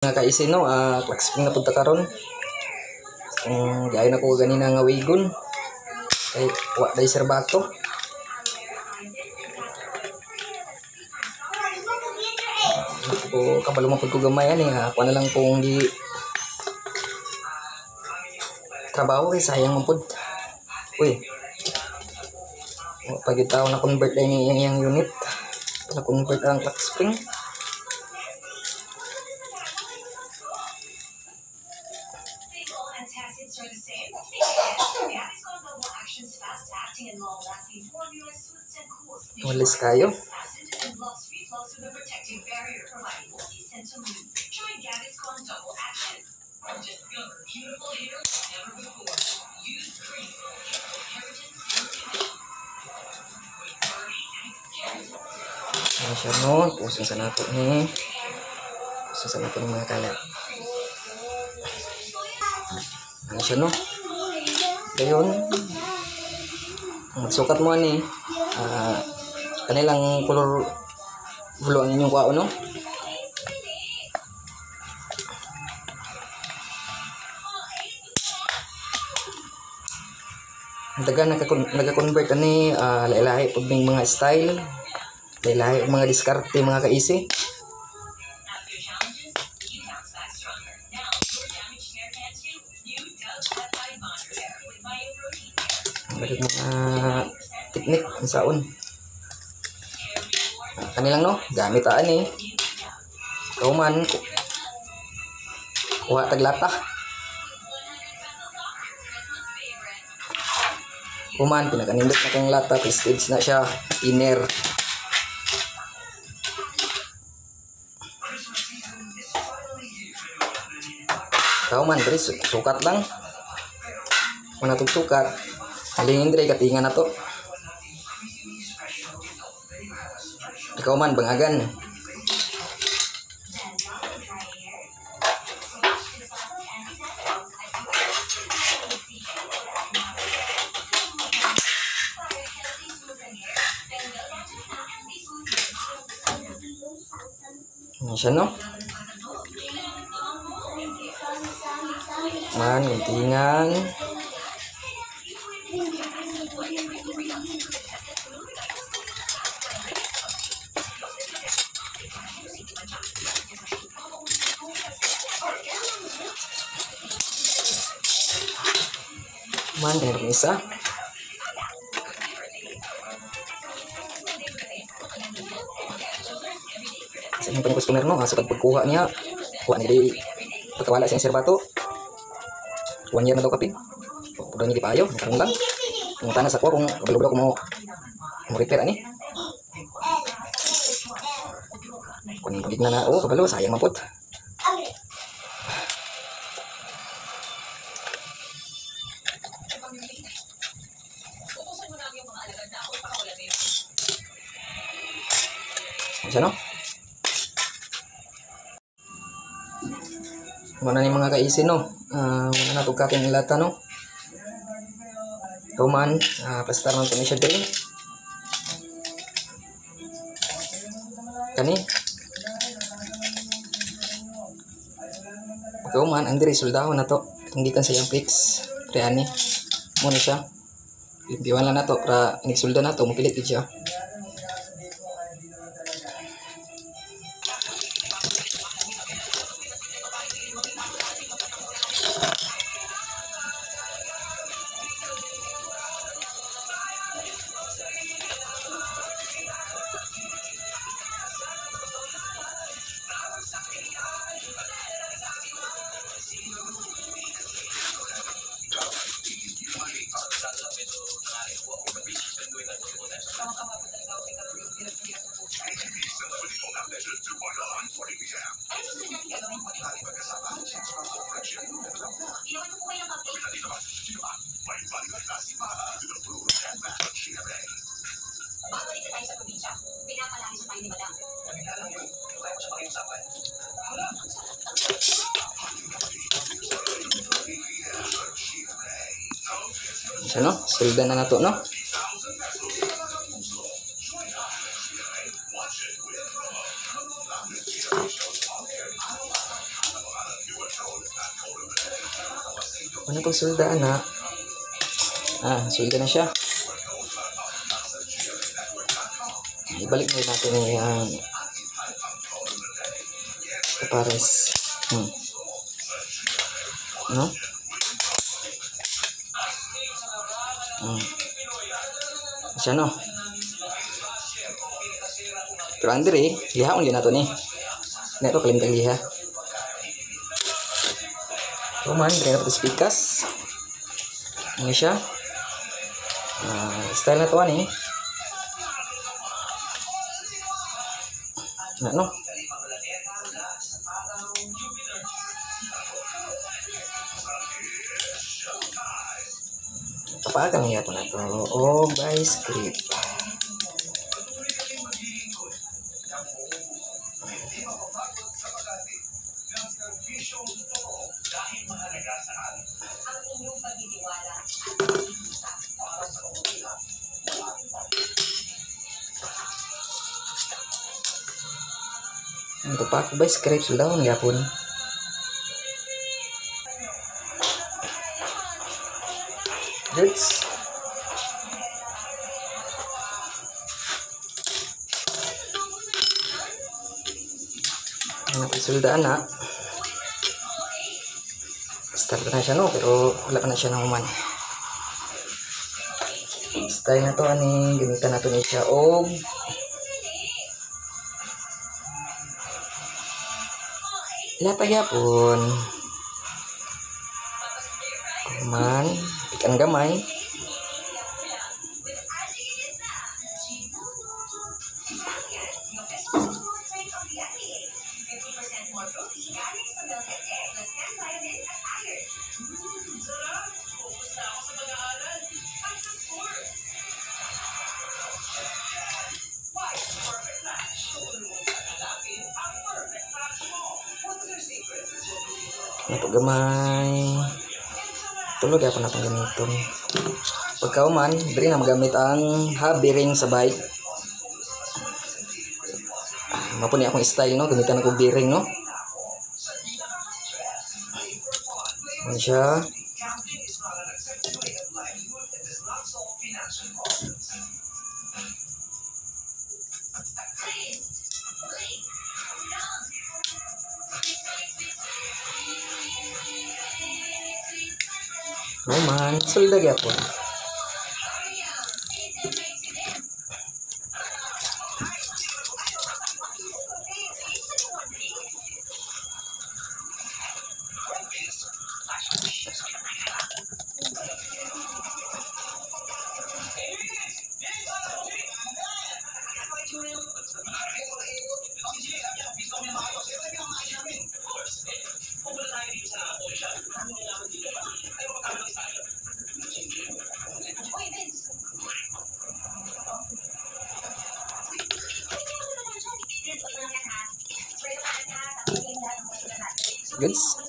Nga kaisi no, klaksing na punta karon. Kung gaya na ko ganina nga wigon. Kay wa day serbato. Ko kabalo man pud ko gamay ani, ako na lang kung di trabaho kay sayang man pud. Uy. Pagitaw na convert day ni iyang unit. Na convert ang klaksing. Walis kayo. Ano siya no? Pusin sa nato ni. Pusin sa nato ng mga kalat. Ano siya no? Gayon. Magsukat mo ni. Kanilang color blue ang inyong kuha no? Dagan nagka-convert ani lahi-lahi pud ning mga style, lahi-lahi mga diskarte mga kaisi. Balik mga teknik saon. Kanilang no, gamit ani. Kauman kuha taglata. Kuman pinakanindot na kang lata, prestige na siya, inner. Kauman diri sukat lang. Mana tug sukat. Halingin diri katingan na to. Ikaw man bangagan. Ano siya no? Man, guntingan. Man, meron isa. Sa inyong customer no, sa pagkuha niya, kuha niya di pagkawala sa serbato. 1 year na daw kapin. Pagkuha niya di payo, nakaroon lang. Kung tanas ako, kung kabalo-balo ko mo repair ani. Kung pagig na kabalo, sayang mapot. Siya no? Muna ni mga kaisi no? Muna na tugkatin ang lata no? Kuman, pastar ng tumisya din. Kani? Kuman, ang diri soldado na to. Tunggikan sa yung fix. Priani. Muna siya. Limpiwan lang na to. Para inisulda na to. Mapilit siya. Siya no, suldan na nato no. Ano itong suldaan na? Sulda na siya. Ibalik na natin yung kapares. No? Siya no? Pero Andre, lihaon yun na ito ni. Na ito, kalim kang liha. Roman, kaya na ito spikas. Ano siya? Style na ito ni. Ano? Papagang niya ito na ito. Oh, by script. Ito pa ako by script daw nga po. Goods. Napaisuldaan na. Start na siya no, pero wala pa na siya naman. Style na to ani, gamitan nato ni siya og lapayapon. Man, ikan gamay. Napagamay. Tulog ako na itong gamiton. Pagkauman, diri na magamit ang hobby ring sa bike. Mapuni akong style no, gamitan ako bearing no. Ano siya? Roman, sulda gyapon. Goods.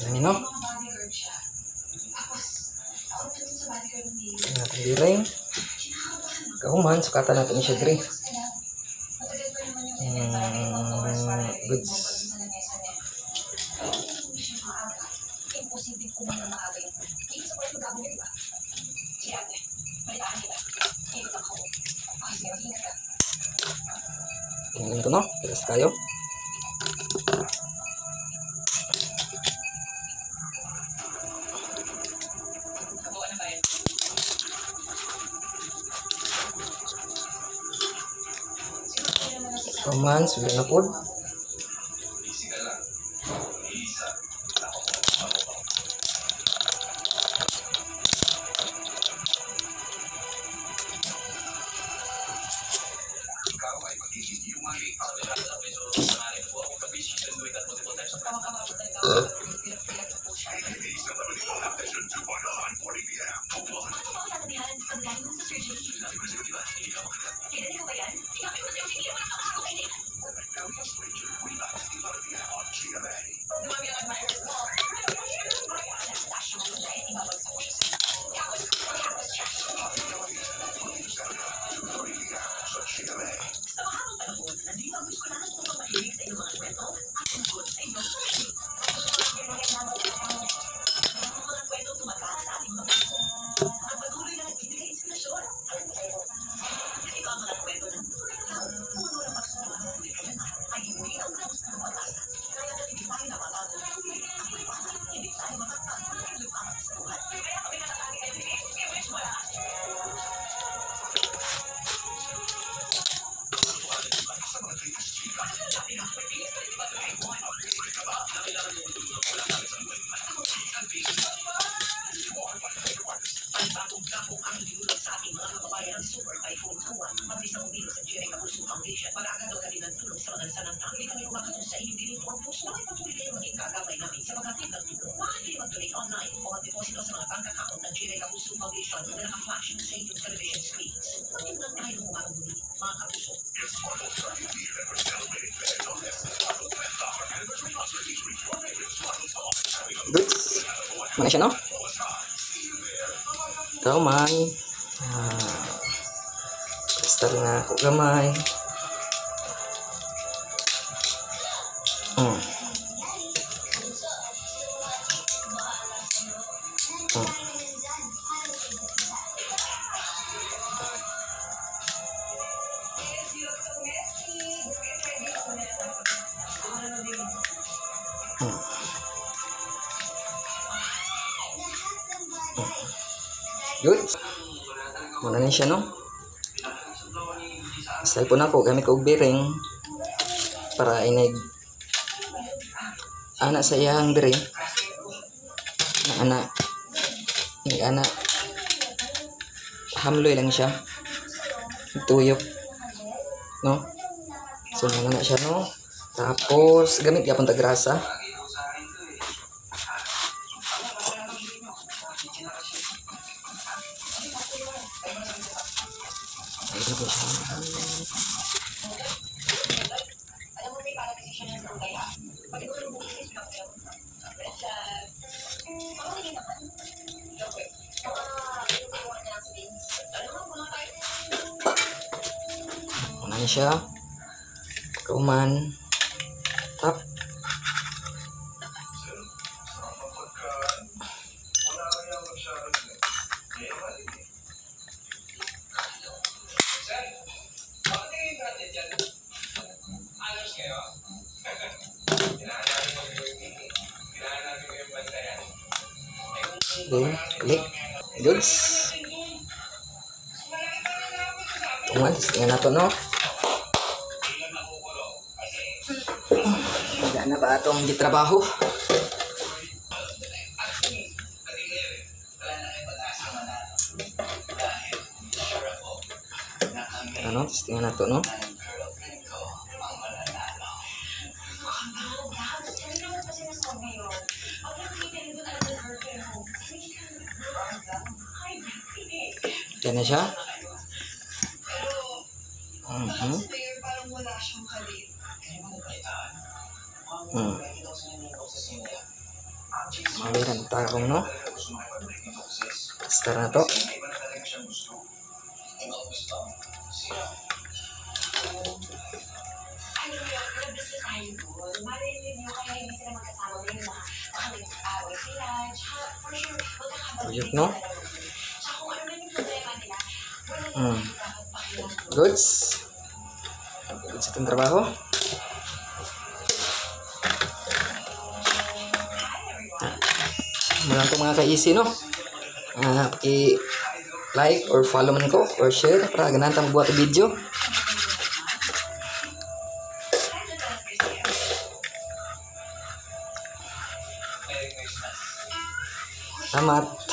Yan no. Natin direng. Kauman, sukatan natin siya dire. Goods. Tingnan ko no, kilas tayo. Kauman, sudah na po. Goods. Mana siya no? Kauman. Kristal nga ako gamay. Good. Muna na siya no. Style po na ako gamit ko og bearing para inag ana sa iyang dire. Ana hamloy lang siya. Tuyok. No? So muna na siya no. Tapos gamit gyapon ta grasa. Muna na siya. Kauman. Tap. Then, click. Goods. Tuman, tingnan nato no. Wala na ba itong gitrabaho? Ano, tingnan nato no. Yan na siya. Mawiran tarong no. Start na to. Tuyok no. Goods. Goods itong trabaho. Malang ito mga ka-easy no. Paki-like or follow man ko or share para ganahan tayo magbuhat ang video. Selamat.